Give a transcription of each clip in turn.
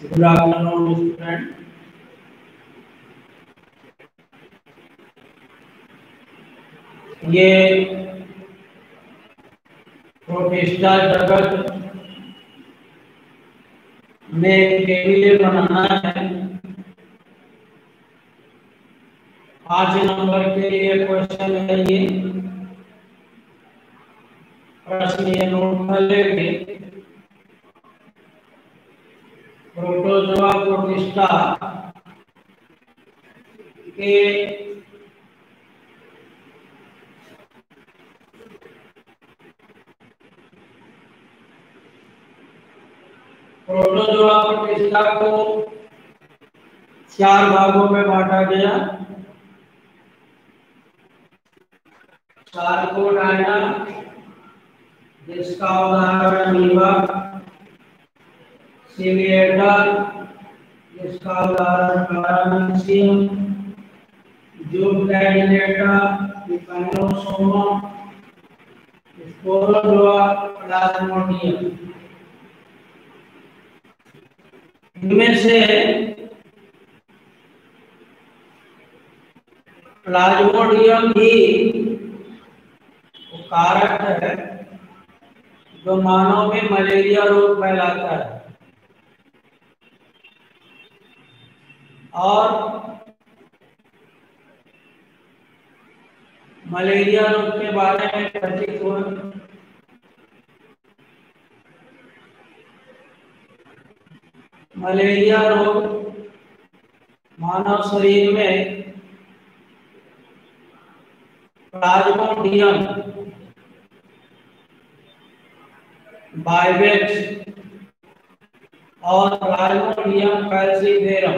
Good afternoon student. ये protista जगत में केवीए बनाना है। 5 नंबर के लिए क्वेश्चन है ये। प्रश्न ये नोट कर लेंगे। प्रोटोजोआ प्रोटिस्टा के प्रोटोजोआ प्रोटिस्टा को 4 भागों में बांटा गया। सार्कोडाइना, जिसका उदाहरण नीवा, सिलिएटा, जिसका उदाहरण पैरामीशियम, जूबलैंडेटा, पिपाइनोसोमा, स्पोरोजोआ, प्लाज्मोडियम। इनमें से प्लाज्मोडियम ही कारक है जो मानव में मलेरिया रोग फैलाता है। और मलेरिया रोग के बारे में परिचित हुए। मलेरिया रोग मानव शरीर में प्लाज्मोडियम बाइवेक्स और प्लाज्मोडियम फैल्सीफेरम,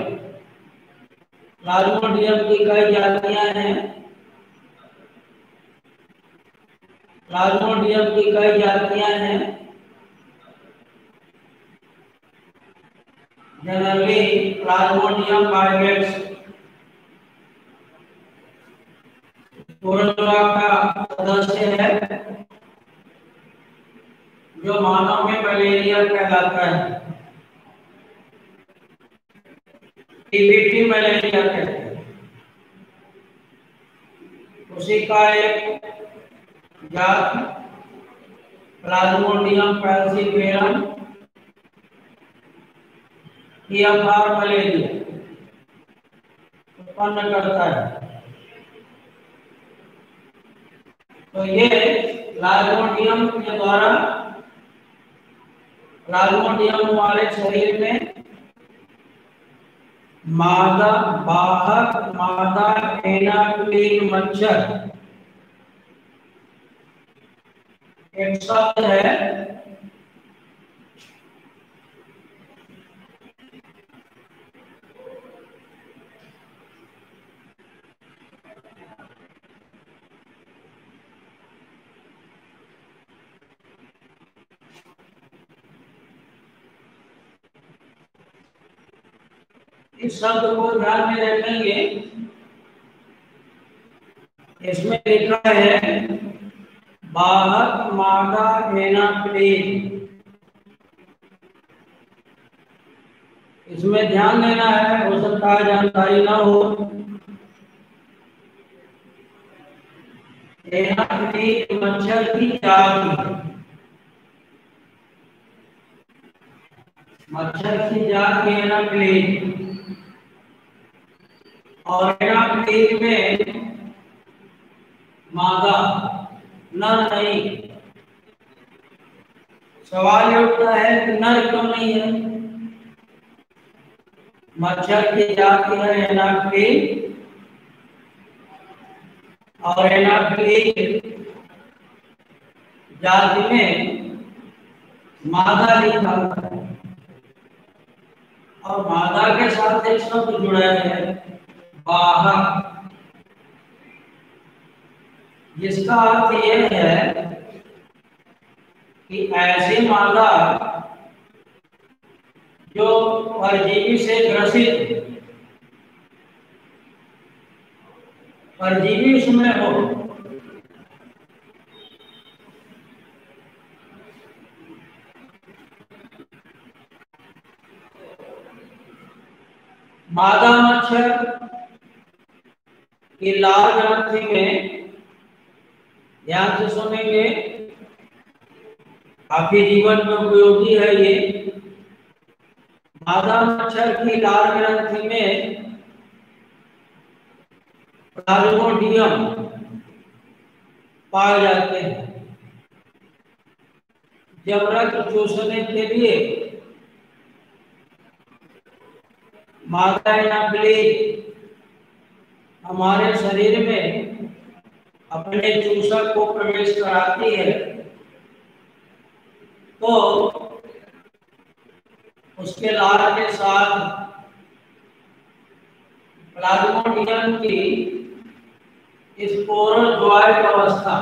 प्लाज्मोडियम की कई जातियां हैं। प्लाज्मोडियम की कई जातियां हैं। जनरली प्लाज्मोडियम बाइवेक्स स्पोरोजोआ का सदस्य है जो मानव में मलेरिया फैलाता है। टीबीटी मलेरिया कहते हैं। उसी का एक जात प्लाज्मोडियम फैल्सीफेरम टीएफआर मलेरिया उत्पन्न करता है। तो ये प्लाज्मोडियम के द्वारा प्लाज्मोडियम वाले शरीर में मादा बाहक मादा एनाक्लीन मच्छर एक शब्द है। इस शब्द को ध्यान में रखेंगे। इसमें लिखा है बाहक मादा एनाक्लीन। इसमें ध्यान देना है, हो सकता है जानकारी ना हो। एनाक्लीन मच्छर की जात, मच्छर की जात एनाक्लीन। और एनाक्लीन में मादा, नर नहीं। सवाल ये उठता है कि नर क्यों नहीं है? मच्छर की जाति है एनाक्लीन और एनाक्लीन जाति में मादा लिखा हुआ है और मादा के साथ एक शब्द जुड़ा है बाहक, जिसका अर्थ यह है कि ऐसी मादा जो परजीवी से ग्रसित, परजीवी उसमें हो, मादा मच्छर की लाल ग्रंथि में, ध्यान से सुनेंगे, काफी जीवन में उपयोगी है ये। मादा मच्छर की लाल ग्रंथि में प्लाज्मोडियम पाए जाते हैं। जब रक्त चूसने के लिए मादा नकली हमारे शरीर में अपने चूसक को प्रवेश कराती है, तो उसके लार के साथ प्लाज्मोडियम की स्पोरोजोइक अवस्था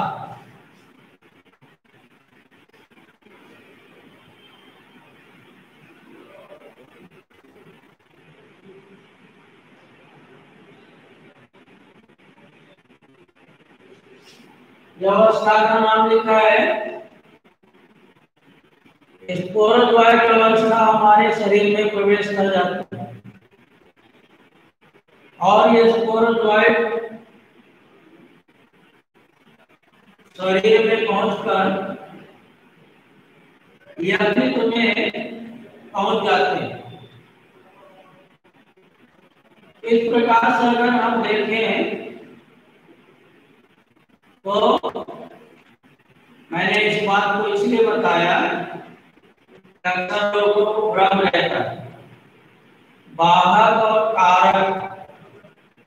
व्यवस्था का नाम लिखा है। स्पोरोजोइक अवस्था हमारे शरीर में प्रवेश कर जाती है और ये स्पोरोजोइट शरीर में पहुंचकर यकृत में पहुंच जाते हैं। इस प्रकार से अगर हम देखें तो मैंने इस बात को इसलिए बताया कि अक्सर लोगों को भ्रम रहता है। बाहक और कारक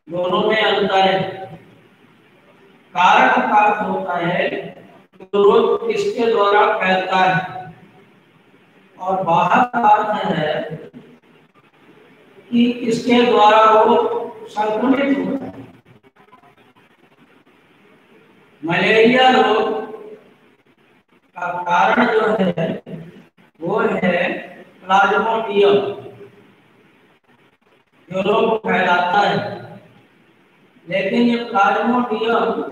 दोनों में अंतर है। कारक का अर्थ होता है कि रोग किसके द्वारा फैलता है, और बाहक का अर्थ है कि किसके द्वारा वो संक्रमित होता है। मलेरिया रोग का कारण जो है वो है प्लाज्मोडियम, जो रोग फैलाता है। लेकिन ये प्लाज्मोडियम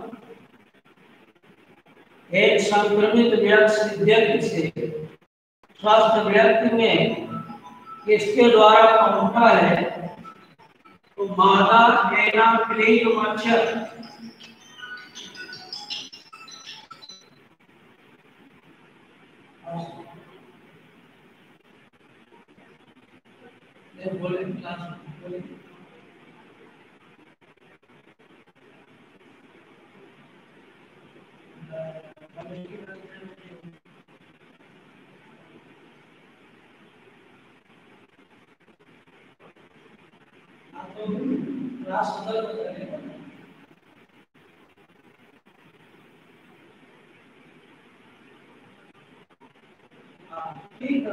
एक संक्रमित व्यक्ति से स्वस्थ व्यक्ति में किसके द्वारा पहुंचा है, तो मादा एनाफिलीज मच्छर बोले ठीक है।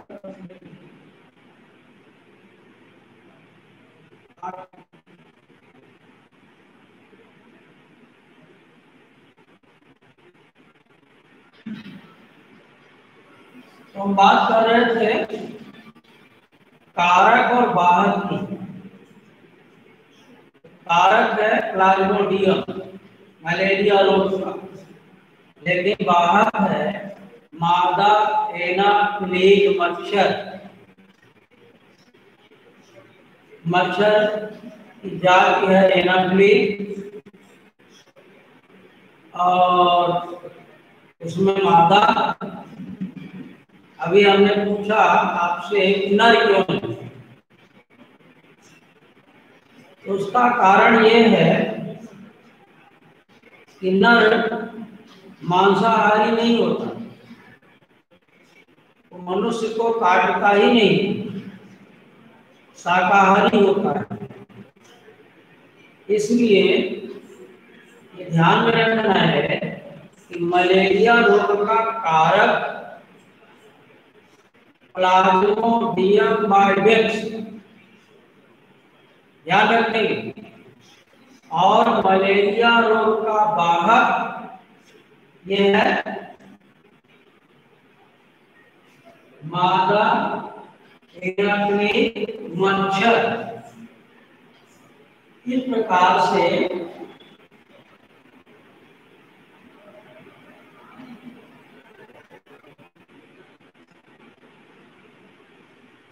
तो हम बात कर रहे थे कारक और वाहक की। कारक है प्लाज्मोडियम, मलेरिया रोग का, लेकिन वाहक है मादा एनाफिलीज मच्छर। मच्छर की जाति है एनाफिलीज, और उसमें मादा, अभी हमने पूछा आपसे नर क्यों है, तो उसका कारण ये है कि नर मांसाहारी नहीं होता, वो मनुष्य को काटता ही नहीं, शाकाहारी होता है। इसलिए ये ध्यान में रखना है कि मलेरिया रोग का कारक प्लाज्मोडियम बाइवेक्स, ध्यान रखेंगे, और मलेरिया रोग का वाहक ये है मादा एनाफिलीज मच्छर। इस प्रकार से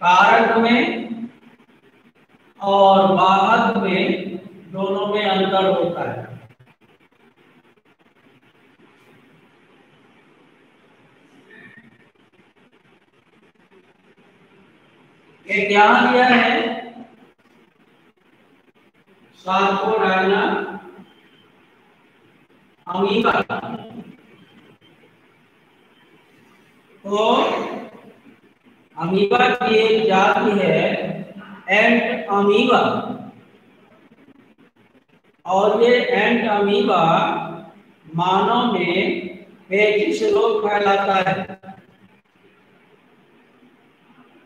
कारक में और वाहक में दोनों में अंतर होता है। एक यहाँ दिया है सार्कोडाइना अमीबा। तो अमीबा की एक जाति है एंट अमीबा, और ये एंट अमीबा मानव में पेचिश रोग फैलाता है,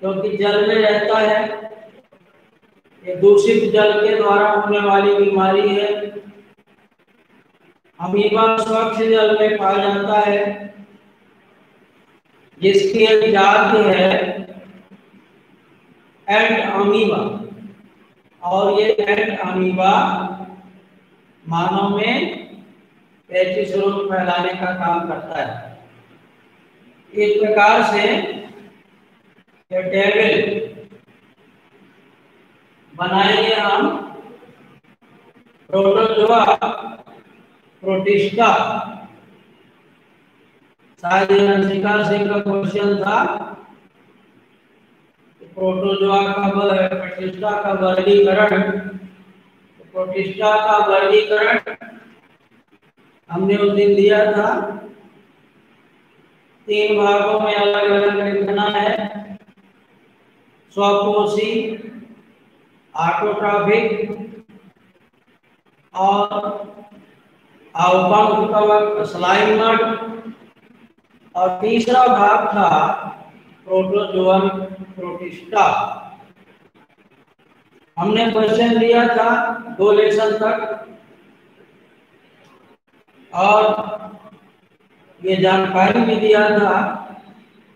क्योंकि जल में रहता है। ये दूषित जल के द्वारा होने वाली बीमारी है। अमीबा स्वच्छ जल में पाया जाता है, जिसकी एक जाति है एंट अमीबा, और ये एंट अमीबा मानव में पेचिश रोग फैलाने का काम करता है। इस प्रकार से ये टेबल बनाएंगे हम प्रोटोजोआ प्रोटिस्टा। शायद अंशिका सिंह का क्वेश्चन था, प्रोटोजोआ का प्रोटिस्टा का वर्गीकरण। प्रोटिस्टा का वर्गीकरण हमने उस दिन दिया था। 3 भागों में अलग अलग लिखना है: स्वकोशी, ऑटोट्रॉफिक और अवपंख कवक स्लाइमर, और तीसरा भाग था प्रोटोजोअन प्रोटिस्टा। हमने क्वेश्चन दिया था 2 लेसन तक, और ये जानकारी भी दिया था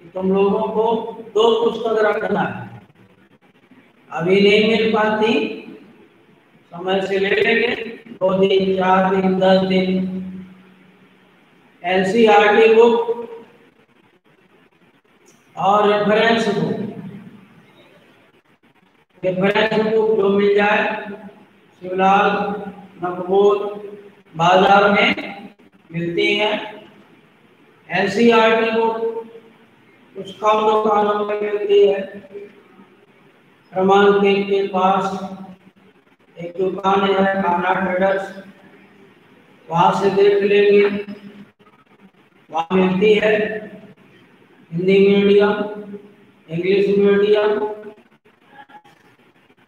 कि तुम लोगों को 2 पुस्तक रखना है। अभी नहीं मिल पाती, समय से ले लेंगे, 2 दिन, 4 दिन, 10 दिन। एनसीईआरटी बुक और रेफरेंस बुक। रेफरेंस बुक जो मिल जाए शिवलाल नकबोध बाजार में मिलती है। एनसीईआरटी बुक कुछ कम दुकानों में मिलती है। क्रमांक के पास एक दुकान है खाना ट्रेडर्स, वहां से देख लेंगे, वहां मिलती है। हिंदी मीडियम, इंग्लिश मीडियम,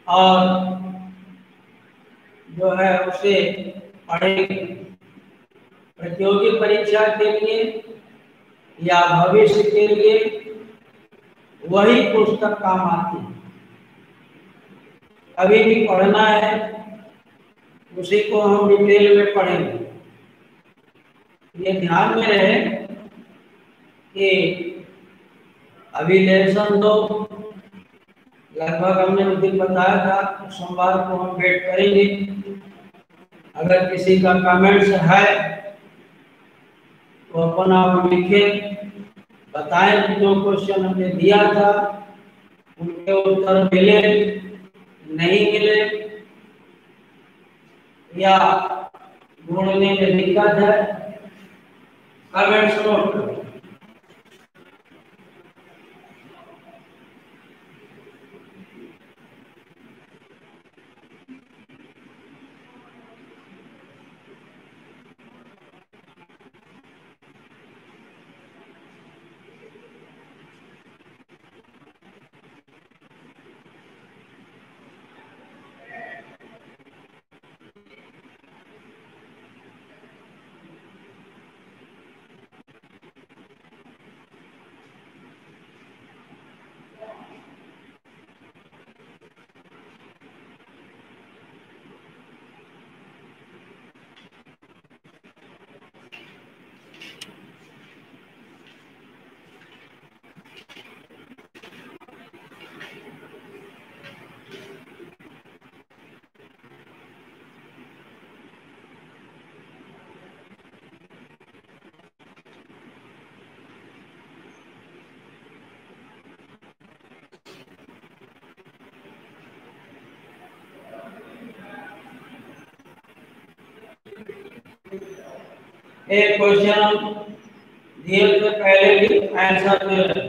और जो है उसे पढ़ेंगे। प्रतियोगी परीक्षा के लिए या भविष्य के लिए वही पुस्तक काम आती है। अभी भी पढ़ना है, उसी को हम डिटेल में पढ़ेंगे। ये ध्यान में रहे कि अभी लेसन 2 लगभग हमने उस दिन बताया था, सोमवार को हम वेट करेंगे। अगर किसी का कमेंट्स है तो अपन आप लिखें, बताएं कि जो क्वेश्चन हमने दिया था उनके उत्तर मिले नहीं मिले, या ढूंढने में दिक्कत है, कमेंट्स नोट करो। एक क्वेश्चन दिए थे पहले भी आंसर दे।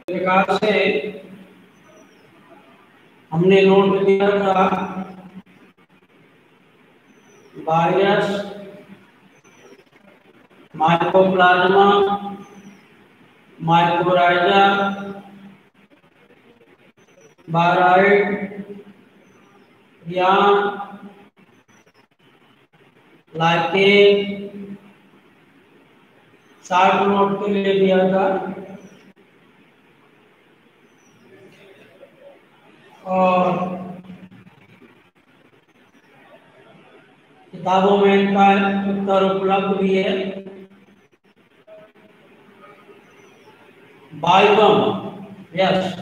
प्रकार से हमने नोट किया था वायरस, माइकोप्लाज्मा, माइकोराइजा, बाराइड, यान, लाइकेन, 60 नोट के लिए दिया था। और किताबों में इनका उत्तर उपलब्ध भी है। बाइबम, यस,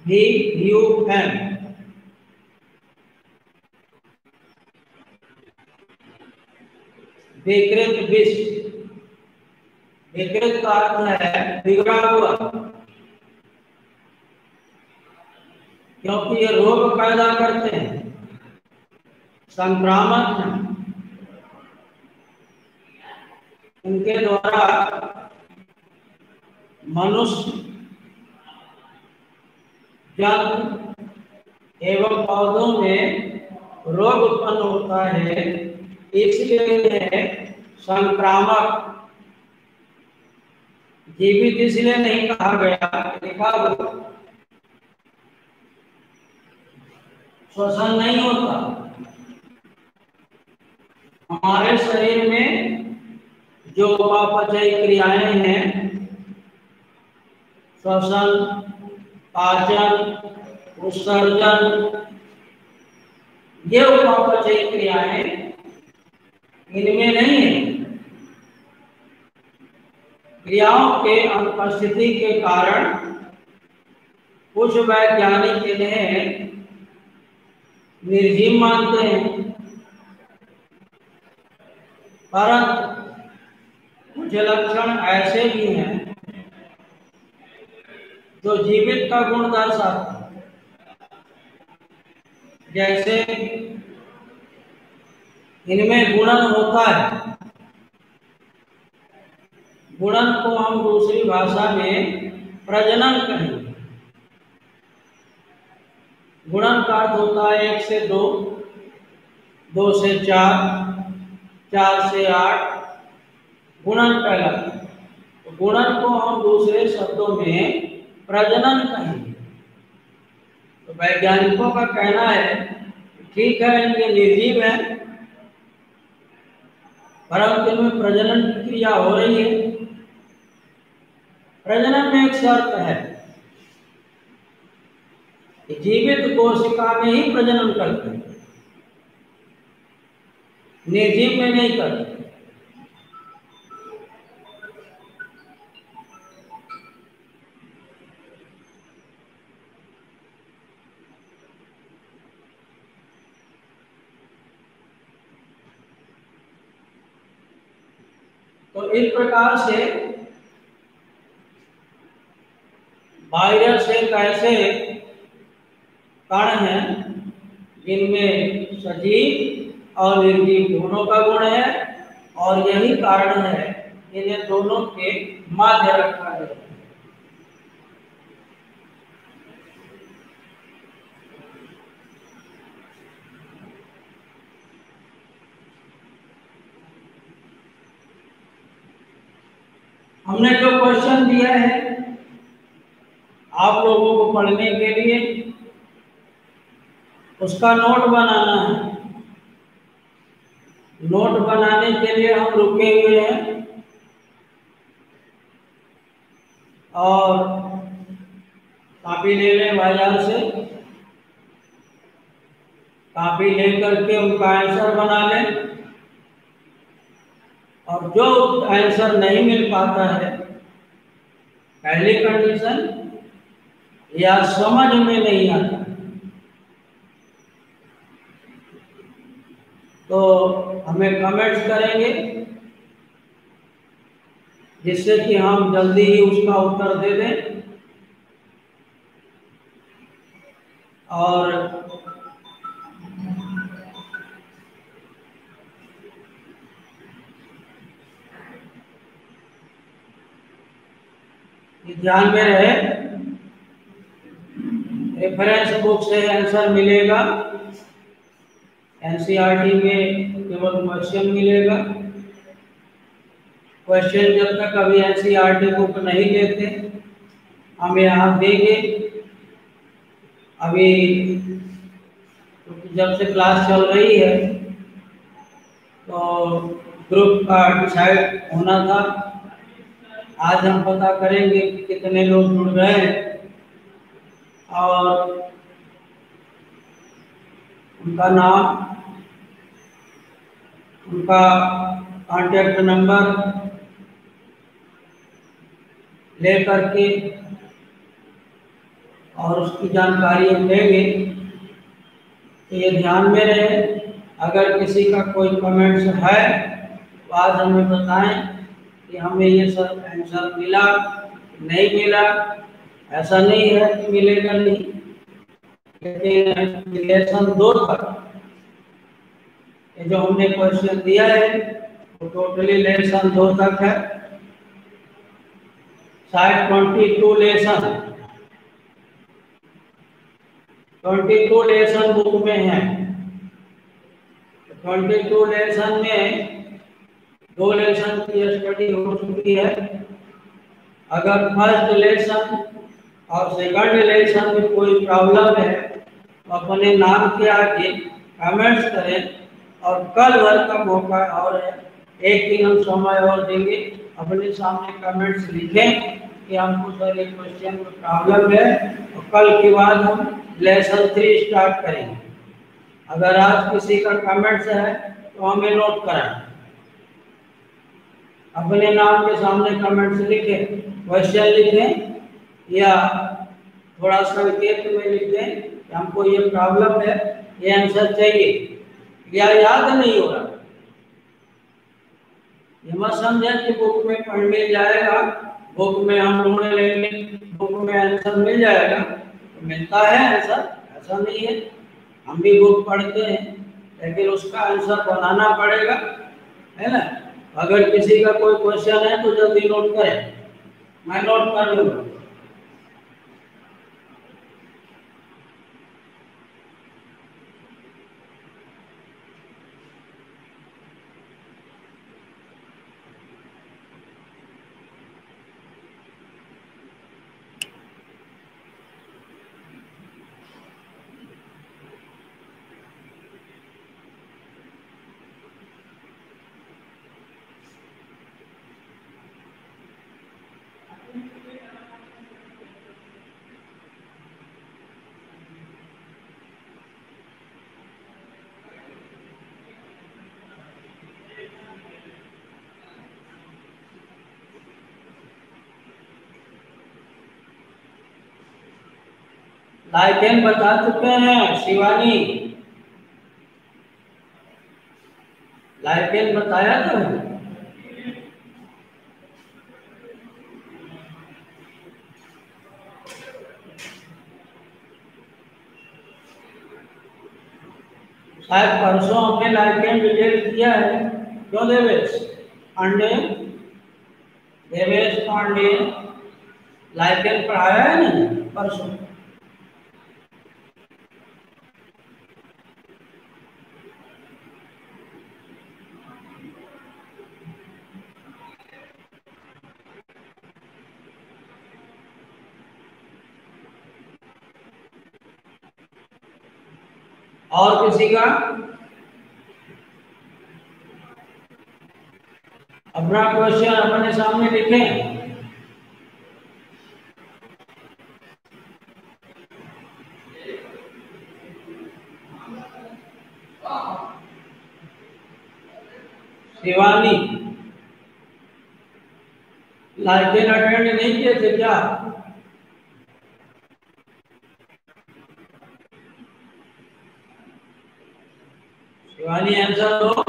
VIVUM, विकृत विष। विकृत का अर्थ है बिगड़ा हुआ, क्योंकि ये रोग पैदा करते हैं, संक्रामक हैं। उनके द्वारा मनुष्य, जंतु एवं पौधों में रोग उत्पन्न होता है, इसलिए संक्रामक। जीवित इसलिए नहीं कहा गया, लिखा हुआ श्वसन नहीं होता। हमारे शरीर में जो उपापचयी क्रियाएं हैं, श्वसन, पाचन, उत्सर्जन, ये उपापचयी क्रियाएं इनमें नहीं है। क्रियाओं के अनुपस्थिति के कारण कुछ वैज्ञानिक इन्हें निर्जीव मानते हैं, परंतु कुछ लक्षण ऐसे भी हैं जो जीवित का गुण दर्शाते हैं। जैसे इनमें गुणन होता है। गुणन को हम दूसरी भाषा में प्रजनन कहेंगे। गुणन का अर्थ होता है 1 से 2, 2 से 4, 4 से 8, गुणन कहलाता है। तो गुणन को हम दूसरे शब्दों में प्रजनन कहेंगे। तो वैज्ञानिकों का कहना है ठीक है, ये निर्जीव है, परंतु इनमें प्रजनन की क्रिया हो रही है। प्रजनन में एक शर्त है कि जीवित कोशिका में ही प्रजनन करते हैं, निर्जीव में नहीं करते। तो इस प्रकार से वायरस एक ऐसे कण हैं जिनमें सजीव और निर्जीव दोनों का गुण है, और यही कारण है इन्हें दोनों के मध्य रखा गया। हमने जो क्वेश्चन दिया है आप लोगों को पढ़ने के लिए, उसका नोट बनाना है। नोट बनाने के लिए हम रुके हुए हैं, और कॉपी ले लें बाजार से। कॉपी लेकर के उनका आंसर बना लें, और जो आंसर नहीं मिल पाता है, पहली कंडीशन, या समझ में नहीं आता, तो हमें कमेंट्स करेंगे, जिससे कि हम जल्दी ही उसका उत्तर दे दें। और ध्यान में रहे, रेफरेंस बुक से आंसर मिलेगा, एनसीईआरटी में केवल क्वेश्चन मिलेगा। क्वेश्चन जब तक अभी एनसीईआरटी बुक नहीं देते हम यहाँ देंगे। अभी जब से क्लास चल रही है तो ग्रुप का डिसाइड होना था। आज हम पता करेंगे कि कितने लोग जुड़ रहे हैं और उनका नाम, उनका कॉन्टैक्ट नंबर ले करके और उसकी जानकारी हम देंगे। तो ये ध्यान में रहे, अगर किसी का कोई कमेंट्स है तो आज हमें बताएं कि हमें ये सब आंसर मिला नहीं मिला। ऐसा नहीं है कि मिलेगा नहीं, लेकिन लेसन 2 तक जो हमने क्वेश्चन दिया है वो टोटली लेसन 2 तक है। शायद 22 लेसन बुक में है। 22 लेसन में 2 लेसन की स्टडी हो चुकी है। अगर फर्स्ट लेसन और सेकंड लेसन में कोई प्रॉब्लम है तो अपने नाम के आगे कमेंट्स करें और कल भर का मौका और है, एक दिन हम समय और देंगे। अपने सामने कमेंट्स लिखें कि हमको सर ये क्वेश्चन में प्रॉब्लम है और कल के बाद हम लेसन 3 स्टार्ट करेंगे। अगर आज किसी का कमेंट्स है तो हमें नोट कराएं, अपने नाम के सामने कमेंट्स लिखें, क्वेश्चन लिखें या थोड़ा संकेत में लिखें कि हमको ये प्रॉब्लम है, ये आंसर चाहिए या याद नहीं हो रहा। ये मत समझें कि बुक में पढ़ मिल जाएगा, बुक में हम ढूंढ लेंगे, बुक में आंसर मिल जाएगा। तो मिलता है आंसर, ऐसा नहीं है। हम भी बुक पढ़ते हैं लेकिन उसका आंसर बनाना पड़ेगा, है ना। अगर किसी का कोई क्वेश्चन है तो जल्दी नोट करें, मैं नोट कर लूँगा। लाइकेन बता चुके हैं शिवानी, लाइकेन बताया था। शायद परसों हमने लाइकेन डिटेल किया है। क्यों देवेश पांडे, देवेश पांडे लाइकेन पढ़ाया है ना परसों। और किसी का अपना क्वेश्चन अपने सामने लिखें। शिवानी लाइकेन अटेंड नहीं किए थे क्या? शिवानी आंसर दो,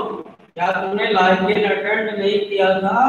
क्या तुमने लाइकेन अटेंड नहीं किया था?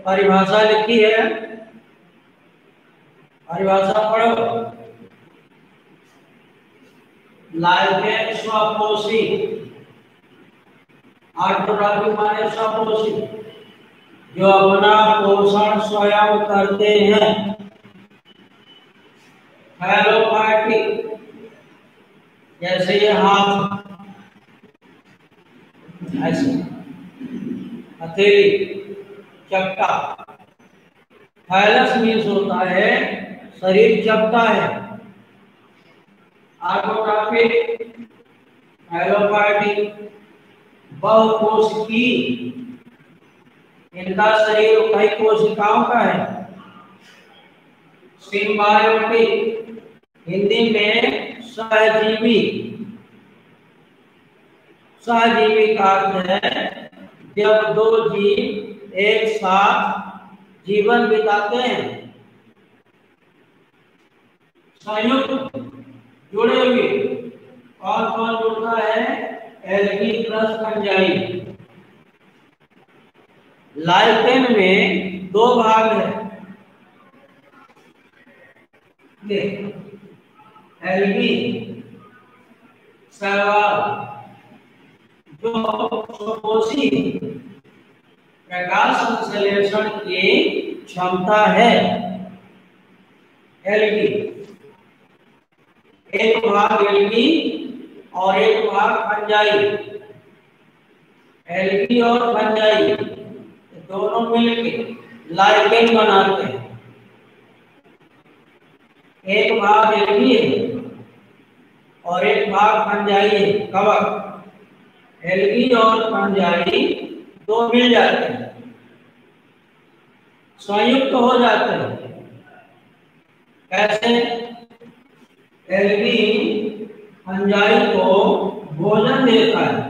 परिभाषा लिखी है, परिभाषा पढ़ो। लाइकेन स्वपोषी, ऑटोट्रॉफी माने स्वपोषी, जो अपना पोषण स्वयं करते हैं। हेलोफाइटिक, जैसे ये हाथ, ऐसे हथेली, चपटा। थाइलस मीन्स होता है शरीर चपटा है। ऑटोट्रॉफिक, हेलोफाइटिक, बहुकोशिकी, इनका शरीर कई कोशिकाओं का है। सिम्बायोटिक, हिंदी में सहजीवी, सहजीवी का अर्थ है जब दो जीव एक साथ जीवन बिताते हैं। संयुक्त, जुड़े हुए, कौन कौन जुड़ता है? Algae plus fungi. लाइकेन में दो भाग है, एल्गी, शैवाल, जो स्वपोषी प्रकाश संश्लेषण की क्षमता है। एल्गी, एक भाग एल्गी और एक भाग फंजाई। एल्गी और फंजाई दोनों मिलकर लाइकेन बनाते हैं। एक भाग एल्गी है और एक भाग फंजाई है, कवक। एल्गी और फंजाई दो मिल जाते हैं, संयुक्त हो जाते हैं। कैसे? एल्गी फंजाई को भोजन देता है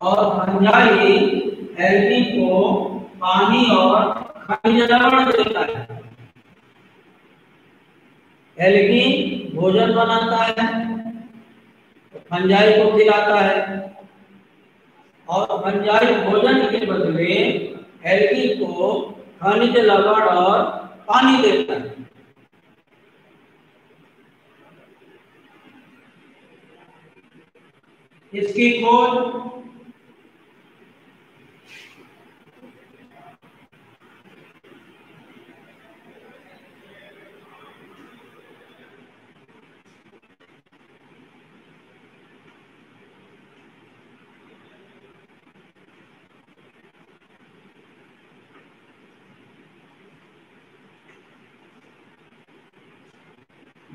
और फंजाई एल्गी को पानी और खनिज लवण देता है। एल्गी भोजन बनाता है, फंजाई को खिलाता है, और फंजाई भोजन के बदले एल्गी को खनिज लवण और पानी देता है। इसकी खोज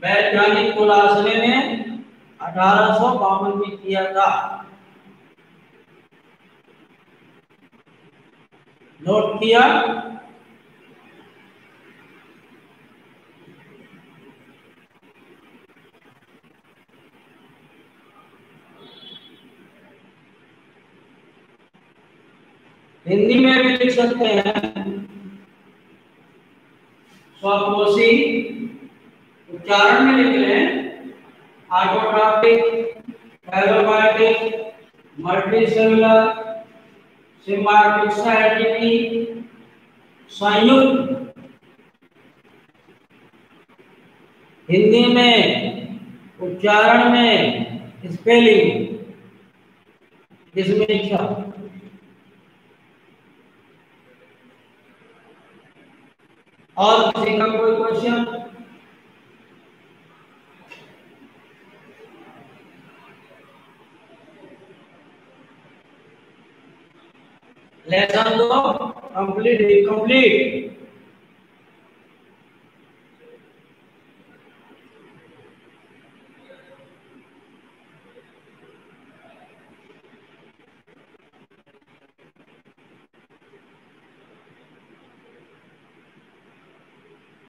वैज्ञानिक खुलासे ने 1852 में किया था। नोट किया। हिंदी में भी लिख सकते हैं। स्वकोशी उच्चारण में लिख लें। ऑटोट्रॉपिक, एरोबायोटिक, मल्टीसेलुलर, सिम्बायोटिक साइटिकी, संयुक्त। हिंदी में उच्चारण में स्पेलिंग, जिसमें इच्छा। और किसी का कोई क्वेश्चन? लेसन तो कंप्लीट।